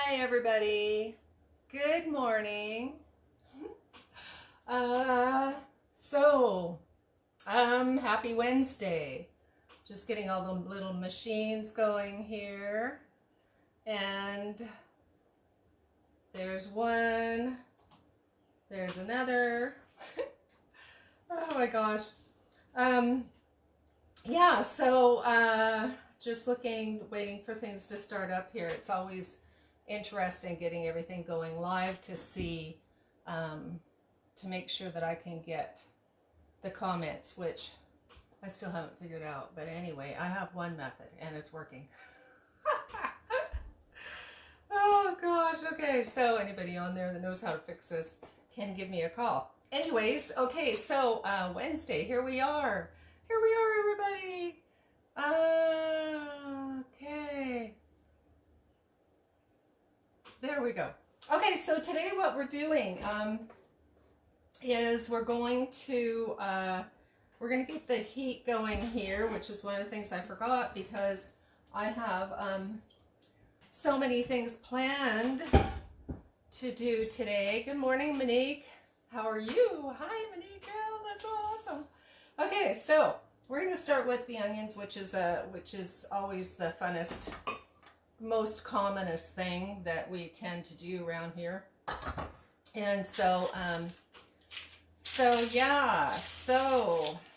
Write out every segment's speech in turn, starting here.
Hi everybody. Good morning. Happy Wednesday. Just getting all the little machines going here. And there's one. There's another. Oh my gosh. Just waiting for things to start up here. It's always interesting getting everything going live to see, to make sure that I can get the comments, which I still haven't figured out. But anyway, I have one method and it's working. Oh gosh, okay. So anybody on there that knows how to fix this can give me a call. Anyways, okay, so Wednesday, here we are. Here we are, everybody. Okay. There we go. Okay, so today what we're doing is we're going to get the heat going here, which is one of the things I forgot because I have so many things planned to do today. Good morning, Monique. How are you? Hi, Monique. Oh, that's awesome. Okay, so we're going to start with the onions, which is always the funnest, most commonest thing that we tend to do around here. And so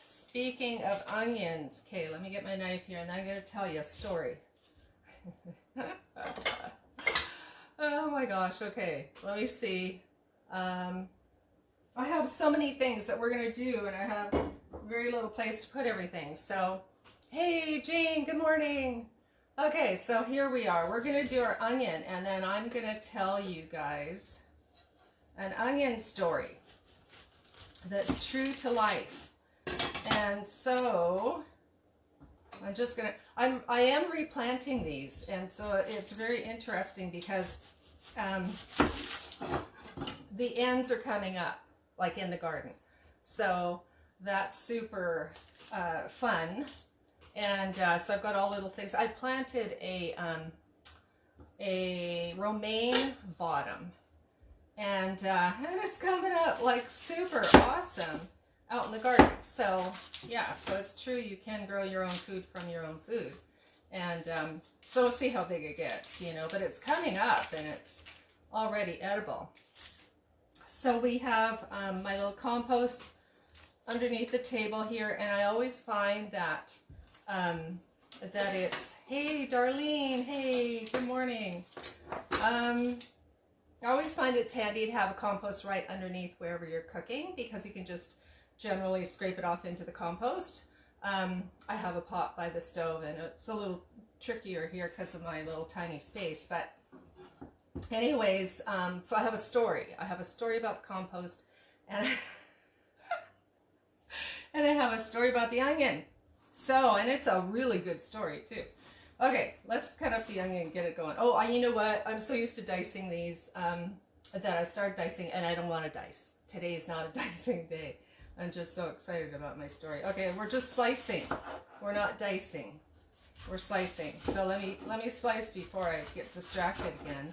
speaking of onions, okay, let me get my knife here and I'm going to tell you a story. Oh my gosh, okay, let me see. I have so many things that we're going to do and I have very little place to put everything. So, hey Jane, good morning. Okay, so here we are. We're going to do our onion and then I'm going to tell you guys an onion story that's true to life. And so I am replanting these, and so it's very interesting because the ends are coming up like in the garden, so that's super fun. And so I've got all little things. I planted a romaine bottom, and it's coming up like super awesome out in the garden. So yeah, so it's true, you can grow your own food from your own food. And so we'll see how big it gets, you know, but it's coming up and it's already edible. So we have my little compost underneath the table here, and I always find that that it's, hey Darlene, hey, good morning. I always find it's handy to have a compost right underneath wherever you're cooking, because you can just generally scrape it off into the compost. I have a pot by the stove and it's a little trickier here because of my little tiny space, but anyways, so I have a story. I have a story about the compost, and and I have a story about the onion. So, and it's a really good story too. Okay, let's cut up the onion and get it going. Oh, you know what? I'm so used to dicing these that I started dicing, and I don't want to dice. Today is not a dicing day. I'm just so excited about my story. Okay, we're just slicing. We're not dicing. We're slicing. So let me slice before I get distracted again.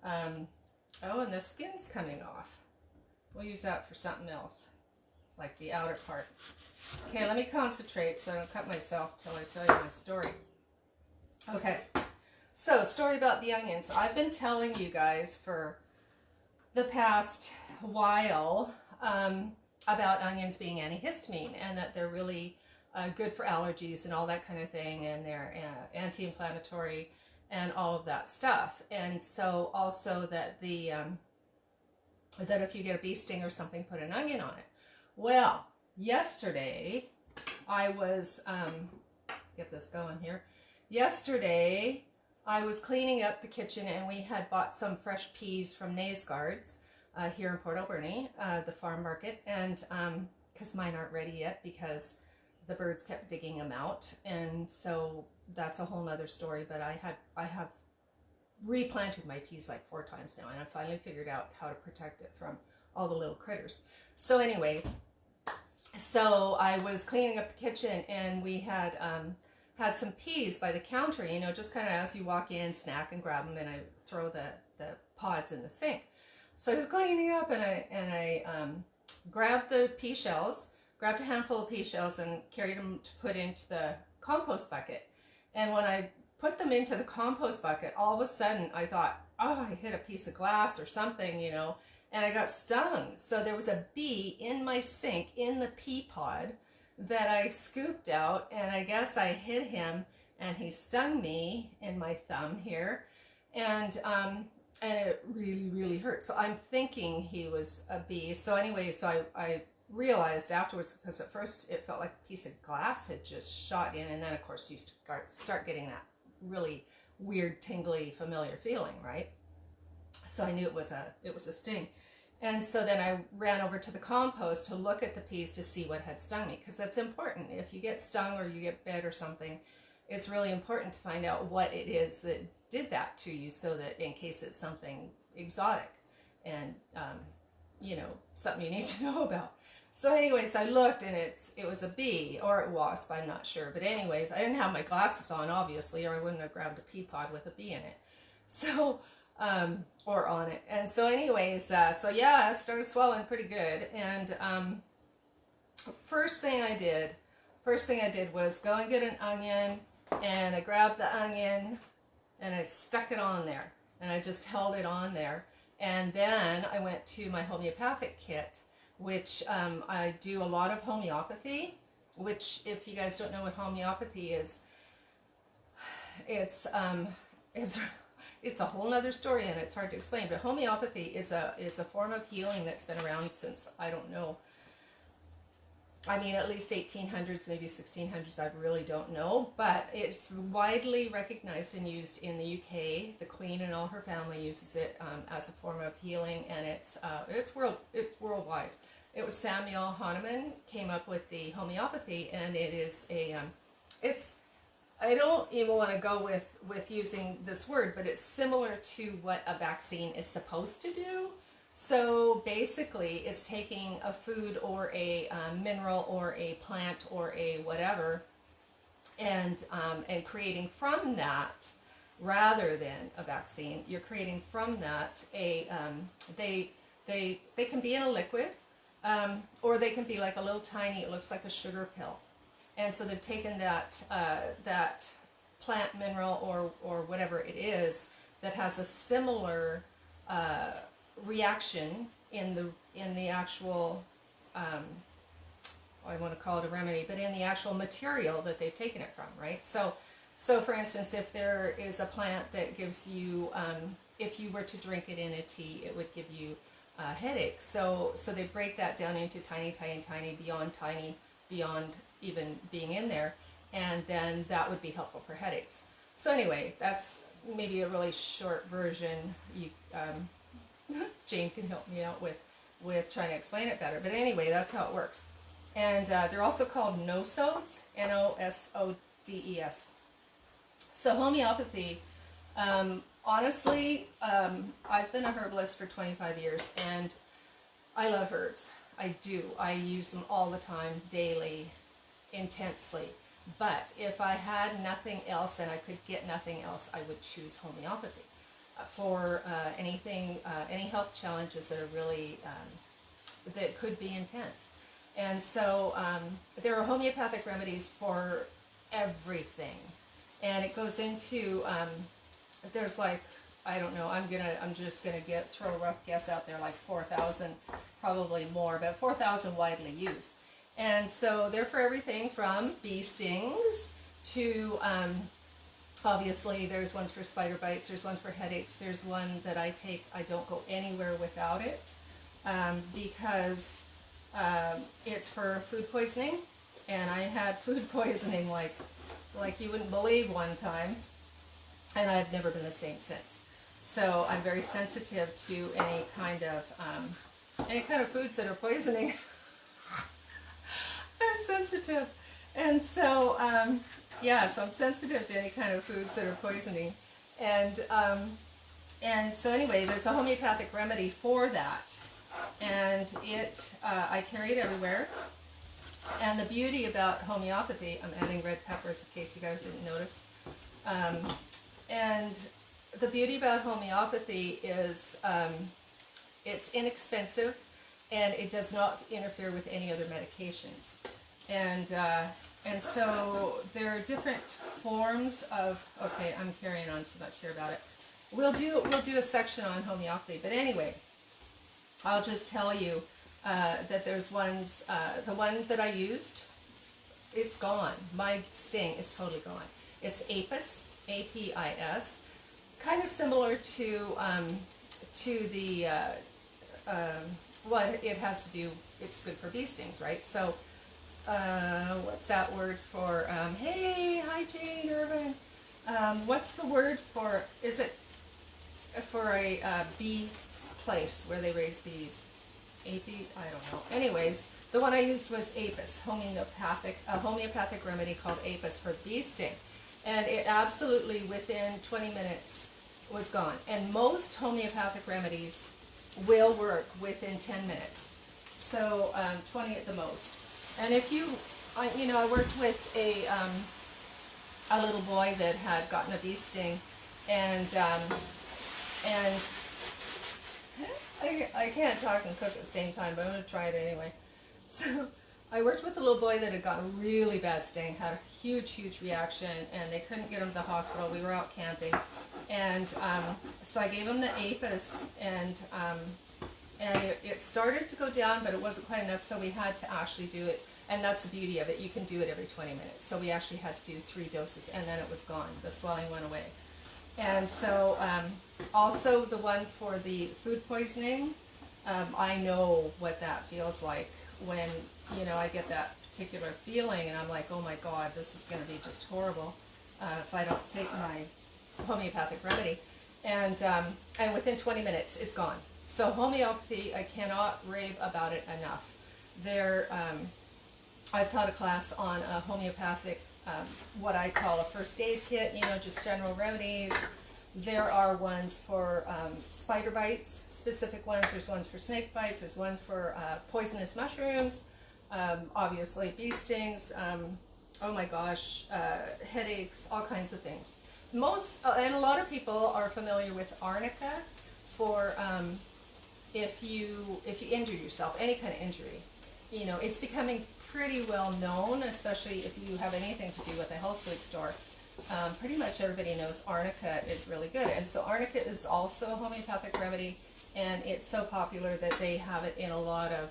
Oh, and the skin's coming off. We'll use that for something else, like the outer part. Okay, let me concentrate so I don't cut myself till I tell you my story. Okay, so story about the onions. I've been telling you guys for the past while about onions being antihistamine, and that they're really good for allergies and all that kind of thing, and they're anti-inflammatory and all of that stuff. And so also that that if you get a bee sting or something, put an onion on it. Well, yesterday I was get this going here. Yesterday I was cleaning up the kitchen, and we had bought some fresh peas from Naysgard's here in Port Alberni, the farm market, and because mine aren't ready yet because the birds kept digging them out, and so that's a whole nother story. But I have replanted my peas like 4 times now, and I finally figured out how to protect it from all the little critters. So anyway, so I was cleaning up the kitchen, and we had had some peas by the counter, you know, just kind of as you walk in, snack and grab them, and I throw the pods in the sink. So I was cleaning up, and I grabbed the pea shells, grabbed a handful of pea shells, and carried them to put into the compost bucket. And when I put them into the compost bucket, all of a sudden I thought, oh, I hit a piece of glass or something, you know, and I got stung. So there was a bee in my sink in the pea pod that I scooped out, and I guess I hit him, and he stung me in my thumb here, and it really, really hurt. So I'm thinking he was a bee. So anyway, so I realized afterwards, because at first it felt like a piece of glass had just shot in, and then of course you start getting that really weird, tingly, familiar feeling, right? So I knew it was a sting. And so then I ran over to the compost to look at the peas to see what had stung me, because that's important. If you get stung or you get bit or something, it's really important to find out what it is that did that to you, so that in case it's something exotic and you know, something you need to know about. So anyways, I looked, and it was a bee or a wasp, I'm not sure. But anyways, I didn't have my glasses on, obviously, or I wouldn't have grabbed a pea pod with a bee in it. So or on it. And so anyways, so yeah, it started swelling pretty good. And first thing I did was go and get an onion, and I grabbed the onion and I stuck it on there, and I just held it on there. And then I went to my homeopathic kit, which I do a lot of homeopathy, which, if you guys don't know what homeopathy is, it's a whole nother story, and it's hard to explain. But homeopathy is a form of healing that's been around since, I don't know, I mean, at least 1800s, maybe 1600s, I really don't know. But it's widely recognized and used in the UK. The Queen and all her family uses it as a form of healing, and it's worldwide. It was Samuel Hahnemann came up with the homeopathy, and it is I don't even want to go with using this word, but it's similar to what a vaccine is supposed to do. So basically, it's taking a food or a mineral or a plant or a whatever, and creating from that, rather than a vaccine, you're creating from that they can be in a liquid, or they can be like a little tiny, it looks like a sugar pill. And so they've taken that plant, mineral, or whatever it is that has a similar reaction in the actual, I want to call it a remedy, but in the actual material that they've taken it from, right? So for instance, if there is a plant that gives you, if you were to drink it in a tea, it would give you headaches. So they break that down into tiny, beyond even being in there, and then that would be helpful for headaches. So anyway, that's maybe a really short version. You, Jane can help me out with trying to explain it better. But anyway, that's how it works. And they're also called nosodes, Nosodes. So homeopathy, honestly, I've been a herbalist for 25 years, and I love herbs. I do. I use them all the time, daily, intensely. But if I had nothing else and I could get nothing else, I would choose homeopathy for anything, any health challenges that are really, that could be intense. And so there are homeopathic remedies for everything. And it goes into, there's like, I don't know, I'm just gonna throw a rough guess out there, like 4,000, probably more, but 4,000 widely used. And so they're for everything from bee stings to, obviously there's ones for spider bites, there's one for headaches, there's one that I take, I don't go anywhere without it, because it's for food poisoning. And I had food poisoning like you wouldn't believe one time, and I've never been the same since. So I'm very sensitive to any kind of foods that are poisoning. I'm sensitive. And so, so I'm sensitive to any kind of foods that are poisoning. And so anyway, there's a homeopathic remedy for that. And I carry it everywhere. And the beauty about homeopathy, I'm adding red peppers in case you guys didn't notice. And the beauty about homeopathy is it's inexpensive and it does not interfere with any other medications. And so there are different forms of, okay, I'm carrying on too much here about it. We'll do a section on homeopathy, but anyway, I'll just tell you that there's ones, the one that I used, it's gone. My sting is totally gone. It's Apis, A-P-I-S, kind of similar to the, what it has to do, it's good for bee stings, right? So, what's that word for, hey, hi Jane, Irvin. What's the word for, is it for a bee place where they raise bees? Api? I don't know. Anyways, the one I used was Apis, a homeopathic remedy called Apis for bee sting. And it absolutely, within 20 minutes, was gone. And most homeopathic remedies will work within 10 minutes. So 20 at the most. And if you, I worked with a little boy that had gotten a bee sting, and I can't talk and cook at the same time, but I'm going to try it anyway. So I worked with a little boy that had gotten a really bad sting, had a huge reaction, and they couldn't get him to the hospital. We were out camping, and so I gave him the Apis, and it started to go down, but it wasn't quite enough, so we had to actually do it. And that's the beauty of it. You can do it every 20 minutes. So we actually had to do 3 doses, and then it was gone. The swelling went away. And so also the one for the food poisoning, I know what that feels like when, I get that particular feeling, and I'm like, oh my God, this is going to be just horrible if I don't take my homeopathic remedy. And within 20 minutes, it's gone. So homeopathy, I cannot rave about it enough. I've taught a class on a homeopathic, what I call a first aid kit, just general remedies. There are ones for spider bites, specific ones. There's ones for snake bites. There's ones for poisonous mushrooms, obviously bee stings, oh my gosh, headaches, all kinds of things. And a lot of people are familiar with arnica for if you injure yourself, any kind of injury. It's becoming pretty well known, especially if you have anything to do with a health food store. Pretty much everybody knows arnica is really good. And so arnica is also a homeopathic remedy, and it's so popular that they have it in a lot of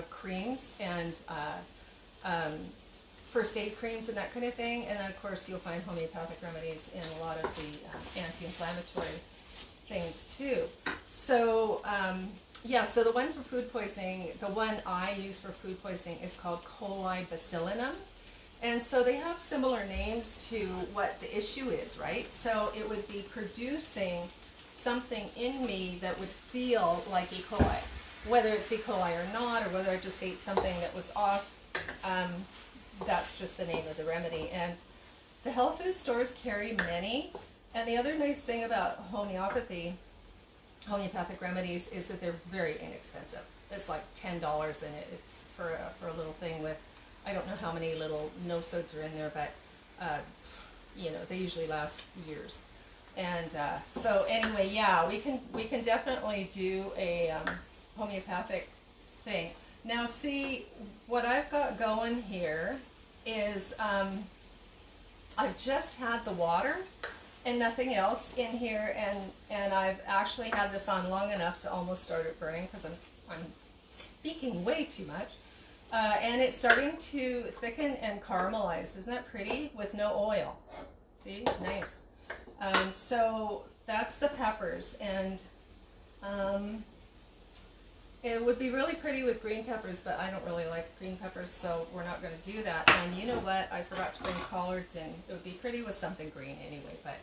creams and first aid creams and that kind of thing. And then of course you'll find homeopathic remedies in a lot of the anti-inflammatory things too. So so the one for food poisoning, the one I use for food poisoning is called coli bacillinum. And so they have similar names to what the issue is, right? So it would be producing something in me that would feel like E. coli. Whether it's E. coli or not, or whether I just ate something that was off, that's just the name of the remedy. And the health food stores carry many. And the other nice thing about homeopathic remedies is that they're very inexpensive. It's like $10 in it. It's for a little thing with, I don't know how many little no-sods are in there, but they usually last years. And so anyway, yeah, we can definitely do a homeopathic thing. Now see, what I've got going here is I've just had the water and nothing else in here, and I've actually had this on long enough to almost start it burning because I'm speaking way too much. And it's starting to thicken and caramelize. Isn't that pretty? With no oil. See? Nice. So that's the peppers, and it would be really pretty with green peppers, but I don't really like green peppers, so we're not going to do that. And you know what? I forgot to bring collards in. It would be pretty with something green anyway, but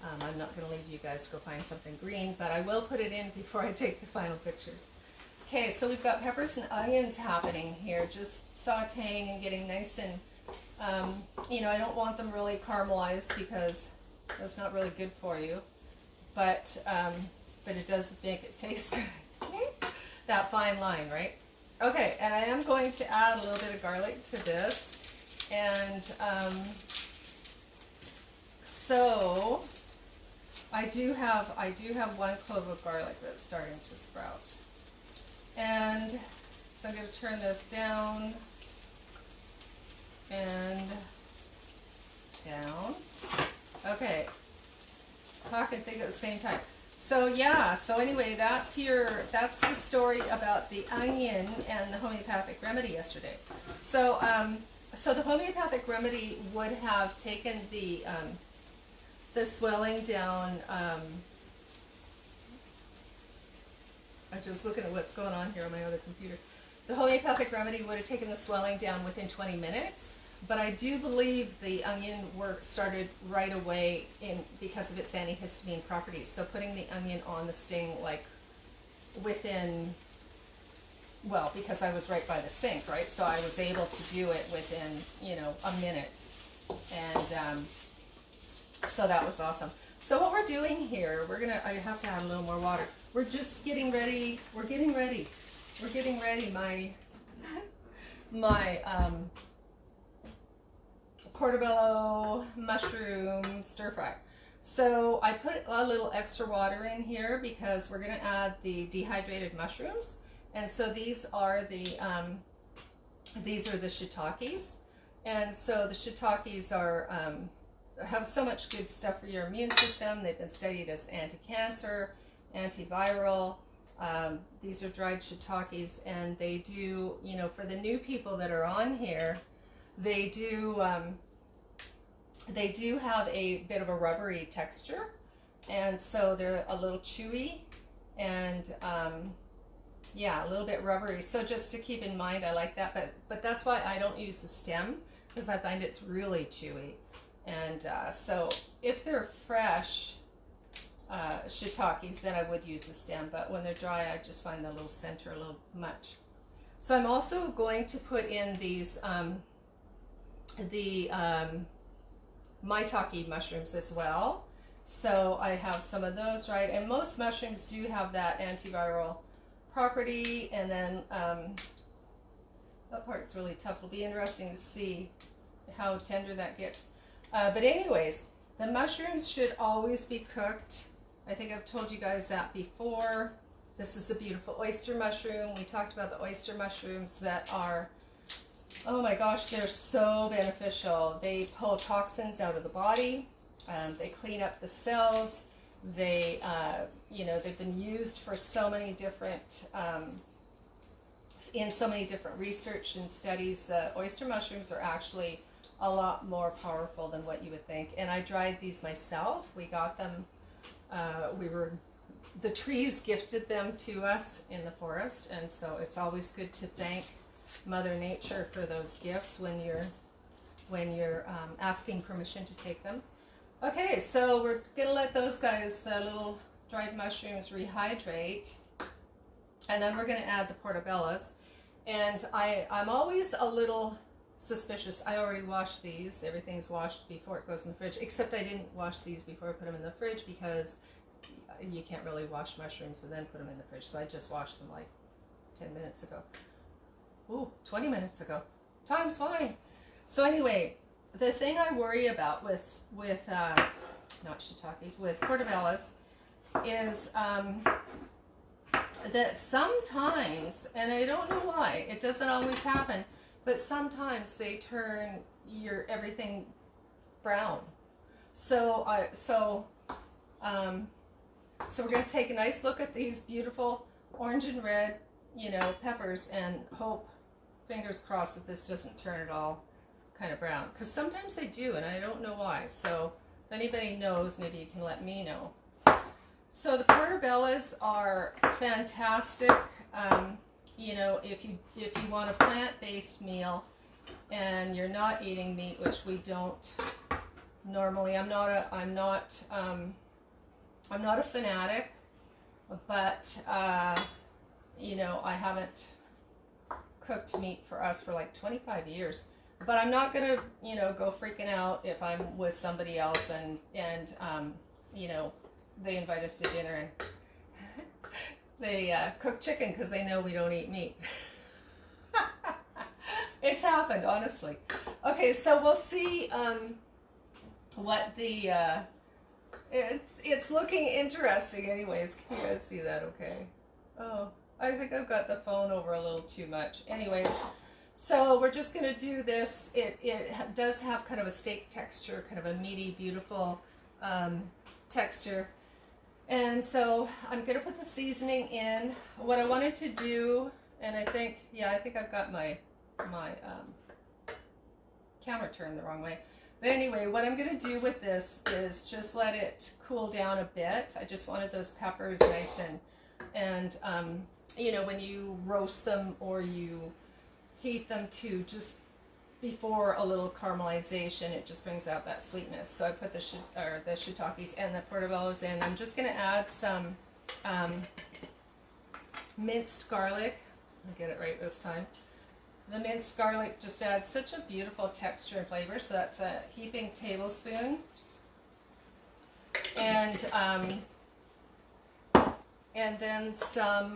I'm not going to leave you guys to go find something green, but I will put it in before I take the final pictures. Okay, so we've got peppers and onions happening here, just sauteing and getting nice and, I don't want them really caramelized because that's not really good for you, but it does make it taste good. That fine line, right? Okay, and I am going to add a little bit of garlic to this. And so I do have 1 clove of garlic that's starting to sprout. And so I'm going to turn this down and down. Okay. Talk and think at the same time. So yeah, so anyway, that's the story about the onion and the homeopathic remedy yesterday. So so the homeopathic remedy would have taken the swelling down. I'm just looking at what's going on here on my other computer. The homeopathic remedy would have taken the swelling down within 20 minutes. But I do believe the onion work started right away because of its antihistamine properties. So putting the onion on the sting like within, well, because I was right by the sink, right? So I was able to do it within, a minute. And so that was awesome. So what we're doing here, I have to add a little more water. We're just getting ready. We're getting ready my Portobello mushroom stir fry. So I put a little extra water in here because we're going to add the dehydrated mushrooms, and so these are the shiitakes, and so the shiitakes are have so much good stuff for your immune system. They've been studied as anti-cancer, antiviral. These are dried shiitakes, and they do, for the new people that are on here, they do have a bit of a rubbery texture, and so they're a little chewy and yeah, a little bit rubbery. So just to keep in mind, I like that, but that's why I don't use the stem, because I find it's really chewy. And so if they're fresh shiitakes, then I would use the stem, but when they're dry, I just find the little center a little much. So I'm also going to put in these maitake mushrooms as well. So I have some of those dried, and most mushrooms do have that antiviral property. And then that part's really tough. It'll be interesting to see how tender that gets. But anyways, the mushrooms should always be cooked. I think I've told you guys that before. This is a beautiful oyster mushroom. We talked about the oyster mushrooms that are, oh my gosh, they're so beneficial. They pull toxins out of the body. They clean up the cells. They, they've been used for so many different, in so many different research and studies. The oyster mushrooms are actually a lot more powerful than what you would think. And I dried these myself. We got them. The trees gifted them to us in the forest, and so it's always good to thank Mother Nature for those gifts when you're asking permission to take them. Okay, so we're gonna let those guys, the little dried mushrooms, rehydrate, and then we're gonna add the portobellos. And I'm always a little suspicious. I already washed these. Everything's washed before it goes in the fridge, except I didn't wash these before I put them in the fridge, because you can't really wash mushrooms and then put them in the fridge. So I just washed them like 10 minutes ago. Ooh, 20 minutes ago. Time's flying. So anyway, the thing I worry about with not shiitakes, with portobellos is that sometimes, and I don't know why, it doesn't always happen, but sometimes they turn everything brown. So we're going to take a nice look at these beautiful orange and red, peppers, and hope, fingers crossed, that this doesn't turn it all kind of brown. Because sometimes they do, and I don't know why. So if anybody knows, maybe you can let me know. So the portobellos are fantastic. If you want a plant-based meal and you're not eating meat, which we don't normally. I'm not a fanatic, but I haven't cooked meat for us for like 25 years. But I'm not gonna, go freaking out if I'm with somebody else and they invite us to dinner and they cook chicken because they know we don't eat meat. It's happened, honestly. Okay, so we'll see what the it's looking interesting anyways. Can you guys see that okay? Oh, I think I've got the phone over a little too much. Anyways, so we're just going to do this. It does have kind of a steak texture, kind of a meaty, beautiful texture. And so I'm going to put the seasoning in. What I wanted to do, and I think I've got my camera turned the wrong way. But anyway, what I'm going to do with this is just let it cool down a bit. I just wanted those peppers nice and you know, when you roast them or you heat them to just before a little caramelization, it just brings out that sweetness. So I put the shiitakes and the portobellos in. I'm just going to add some minced garlic. I'll get it right this time. The minced garlic just adds such a beautiful texture and flavor. So that's a heaping tablespoon. And then some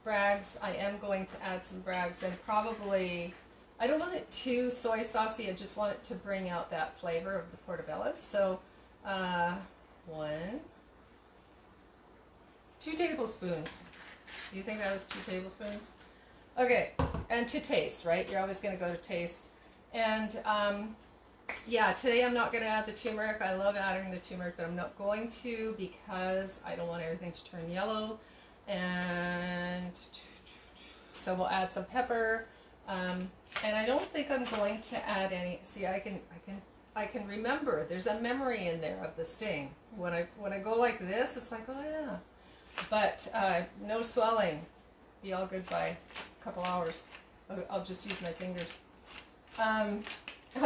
Bragg's. I am going to add some Bragg's, and probably, I don't want it too soy saucy. I just want it to bring out that flavor of the Portobellos. So 2 tablespoons. Do you think that was 2 tablespoons? Okay, and to taste, right? You're always going to go to taste. And yeah, today I'm not going to add the turmeric. I love adding the turmeric, but I'm not going to because I don't want everything to turn yellow. And so we'll add some pepper. And I don't think I'm going to add any. See, I can remember. There's a memory in there of the sting. When I go like this, it's like, oh yeah. But no swelling. Be all good by a couple hours. I'll just use my fingers. I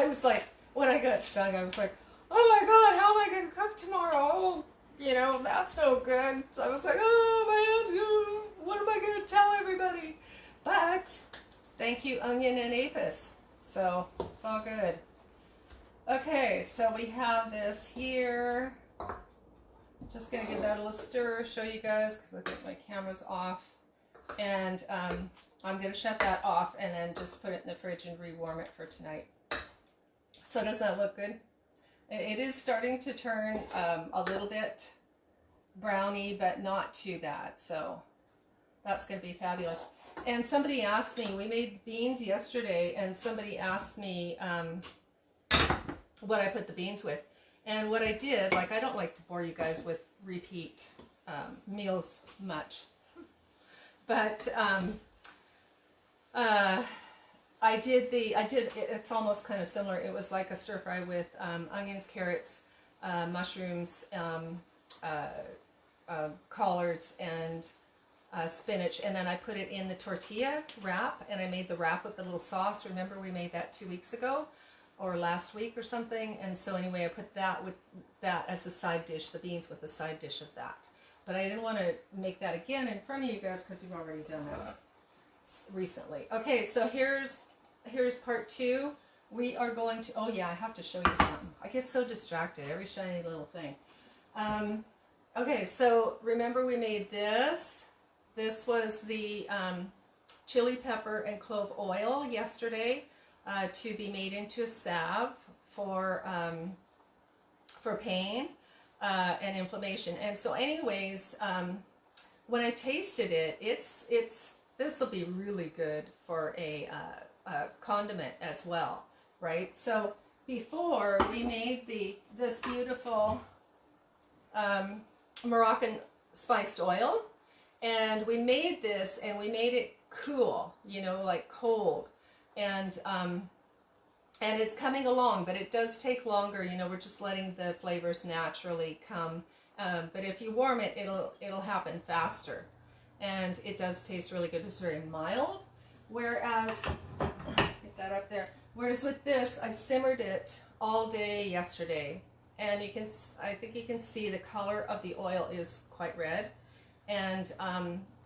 was like, when I got stung, I was like, oh my God, how am I going to cook tomorrow? You know, that's no good. So I was like, oh my God, what am I going to tell everybody? But thank you, onion and apis. So it's all good. Okay, so we have this here. Just going to give that a little stir, show you guys, because I think my camera's off. And I'm going to shut that off and then just put it in the fridge and rewarm it for tonight. So does that look good? It is starting to turn a little bit browny, but not too bad. So that's going to be fabulous. And somebody asked me, we made beans yesterday, and somebody asked me what I put the beans with. And what I did, like, I don't like to bore you guys with repeat meals much. But it's almost kind of similar. It was like a stir fry with onions, carrots, mushrooms, collards, and spinach. And then I put it in the tortilla wrap, and I made the wrap with the little sauce. Remember, we made that 2 weeks ago or last week or something. And so anyway, I put that with that as the side dish, the beans with the side dish of that. But I didn't want to make that again in front of you guys because you've already done that recently. Okay, so here's part 2. We are going to, oh yeah, I have to show you something. I get so distracted, every shiny little thing. Okay, so remember we made this. This was the chili pepper and clove oil yesterday to be made into a salve for pain and inflammation. And so anyways, when I tasted it, this will be really good for a condiment as well, right? So before we made this beautiful Moroccan spiced oil, and we made this and we made it cool, you know, like cold, and it's coming along, but it does take longer. You know, we're just letting the flavors naturally come. But if you warm it, it'll happen faster. And it does taste really good. It's very mild. Whereas, get that up there. Whereas with this, I simmered it all day yesterday. And I think you can see the color of the oil is quite red. And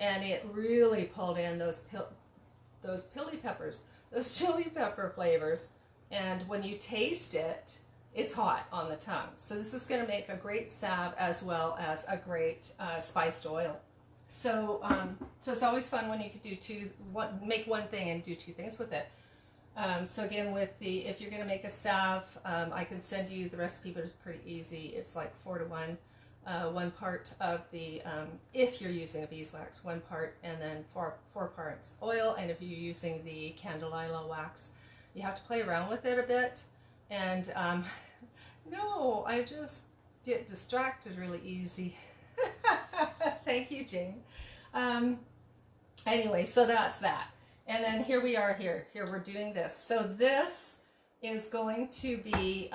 it really pulled in those chili pepper flavors. And when you taste it, it's hot on the tongue. So this is going to make a great salve as well as a great spiced oil. So it's always fun when you could make one thing and do 2 things with it. So again, if you're going to make a salve, I can send you the recipe, but it's pretty easy. It's like 4 to 1. 1 part of the, if you're using a beeswax, 1 part, and then 4 parts oil. And if you're using the candelilla wax, you have to play around with it a bit. And no, I just get distracted really easy. Thank you, Jane. Anyway, so that's that. And then here we are here we're doing this. So this is going to be,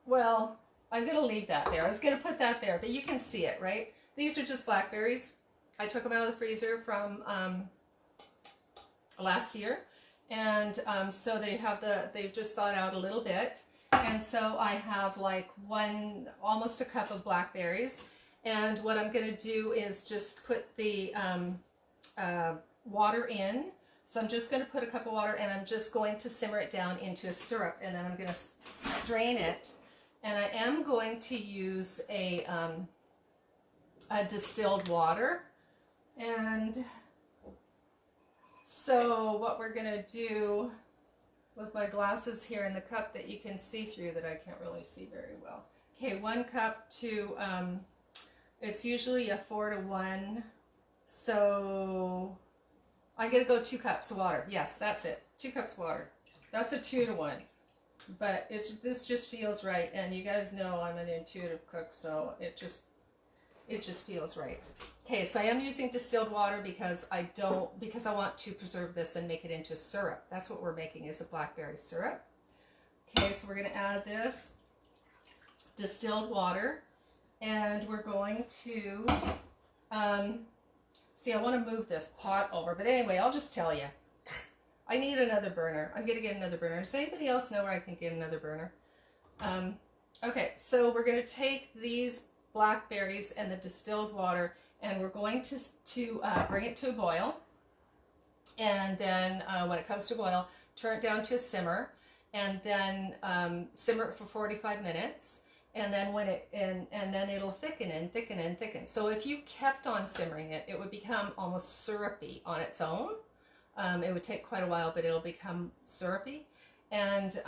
well, I'm going to leave that there. I was going to put that there, but you can see it, right? These are just blackberries. I took them out of the freezer from last year. And so they've just thawed out a little bit. And so I have like almost a cup of blackberries. And what I'm going to do is just put the water in. So I'm just going to put a cup of water and I'm just going to simmer it down into a syrup. And then I'm going to strain it. And I am going to use a distilled water. And so what we're going to do with my glasses here in the cup that you can see through that I can't really see very well. Okay, 1 cup to, it's usually a 4 to 1. So I'm going to go 2 cups of water. Yes, that's it. 2 cups of water. That's a 2 to 1. But this just feels right. And you guys know I'm an intuitive cook, so it just feels right. Okay, so I am using distilled water because I want to preserve this and make it into syrup. That's what we're making, is a blackberry syrup. Okay, so we're going to add this distilled water, and we're going to see, I want to move this pot over, but anyway, I'll just tell you. I need another burner. I'm going to get another burner. Does anybody else know where I can get another burner? Okay, so we're going to take these blackberries and the distilled water, and we're going to bring it to a boil. And then when it comes to boil, turn it down to a simmer, and then simmer it for 45 minutes. And then and then it'll thicken and thicken and thicken. So if you kept on simmering it, it would become almost syrupy on its own. It would take quite a while, but it'll become syrupy. And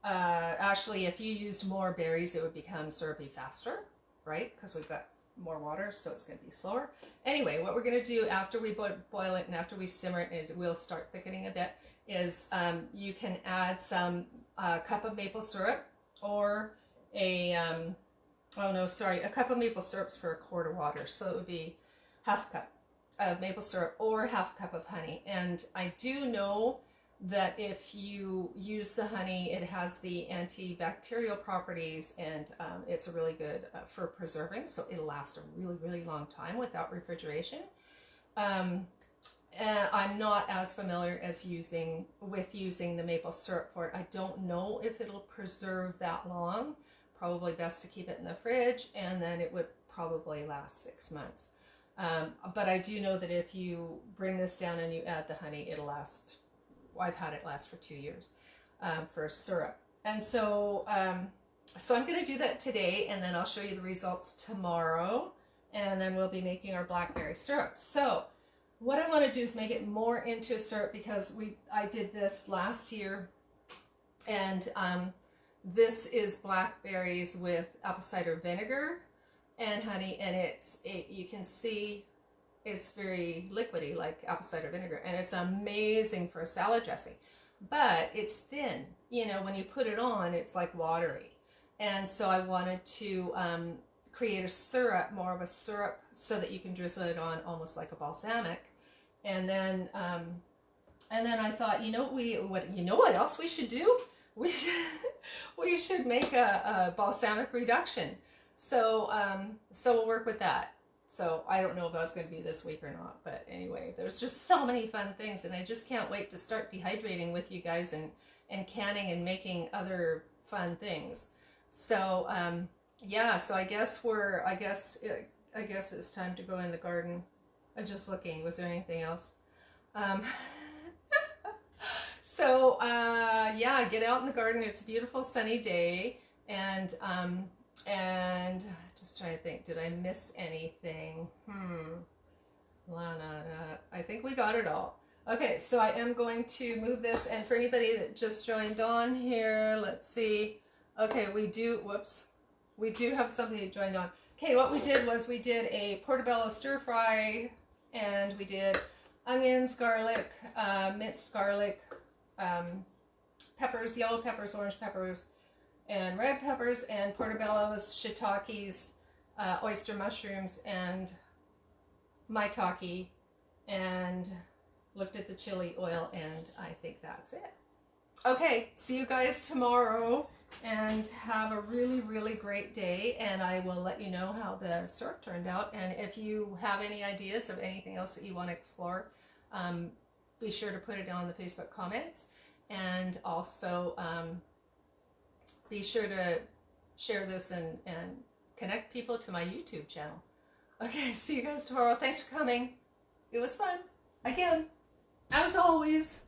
actually, if you used more berries, it would become syrupy faster, right? Because we've got more water, so it's going to be slower. Anyway, what we're going to do after we boil it and after we simmer it, and it will start thickening a bit, is you can add some cup of maple syrup, or a cup of maple syrup's for a quart of water, so it would be half a cup of maple syrup or half a cup of honey. And I do know that if you use the honey, it has the antibacterial properties, and it's a really good for preserving, so it'll last a really, really long time without refrigeration. And I'm not as familiar as using the maple syrup for it. I don't know if it'll preserve that long. Probably best to keep it in the fridge, and then it would probably last 6 months. But I do know that if you bring this down and you add the honey, it'll last. I've had it last for 2 years for syrup. And so, so I'm going to do that today, and then I'll show you the results tomorrow, and then we'll be making our blackberry syrup. So what I want to do is make it more into a syrup, because I did this last year, and this is blackberries with apple cider vinegar and honey, and you can see it's very liquidy like apple cider vinegar, and it's amazing for a salad dressing, but it's thin. You know, when you put it on, it's like watery. And so I wanted to create a syrup, more of a syrup, so that you can drizzle it on almost like a balsamic. And then I thought, you know what else we should do? We should make a balsamic reduction. So so we'll work with that. So I don't know if that's going to be this week or not, but anyway, there's just so many fun things, and I just can't wait to start dehydrating with you guys and canning and making other fun things. So yeah, so I guess it's time to go in the garden. I'm just looking. Was there anything else? So yeah, get out in the garden. It's a beautiful sunny day, and just trying to think, did I miss anything? I think we got it all. Okay, so I am going to move this, and for anybody that just joined on here, let's see. Okay, we do have somebody that joined on. Okay, what we did was we did a portobello stir fry, and we did onions, garlic, minced garlic, peppers, yellow peppers, orange peppers, and red peppers, and portobellos, shiitakes, oyster mushrooms, and maitake, and looked at the chili oil, and I think that's it. Okay, see you guys tomorrow, and have a really, really great day, and I will let you know how the syrup turned out. And if you have any ideas of anything else that you want to explore, be sure to put it on the Facebook comments, and also be sure to share this and connect people to my YouTube channel. Okay, see you guys tomorrow. Thanks for coming. It was fun. Again, as always.